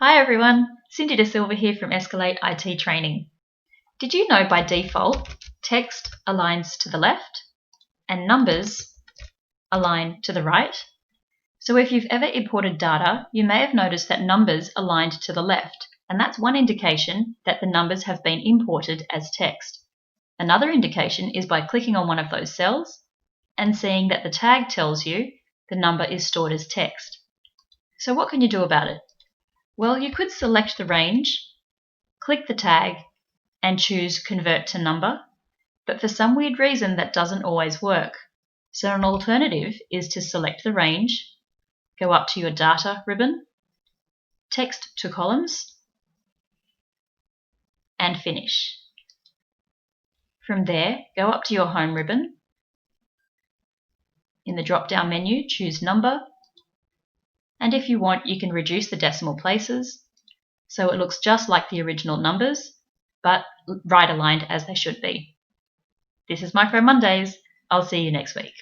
Hi everyone, Cindy De Silva here from Escalate IT Training. Did you know by default, text aligns to the left and numbers align to the right? So if you've ever imported data, you may have noticed that numbers aligned to the left, and that's one indication that the numbers have been imported as text. Another indication is by clicking on one of those cells and seeing that the tag tells you the number is stored as text. So what can you do about it? Well, you could select the range, click the tag, and choose Convert to Number, but for some weird reason that doesn't always work. So an alternative is to select the range, go up to your Data ribbon, Text to Columns, and Finish. From there, go up to your Home ribbon. In the drop-down menu, choose Number, and if you want, you can reduce the decimal places so it looks just like the original numbers, but right aligned as they should be. This is Micro Mondays. I'll see you next week.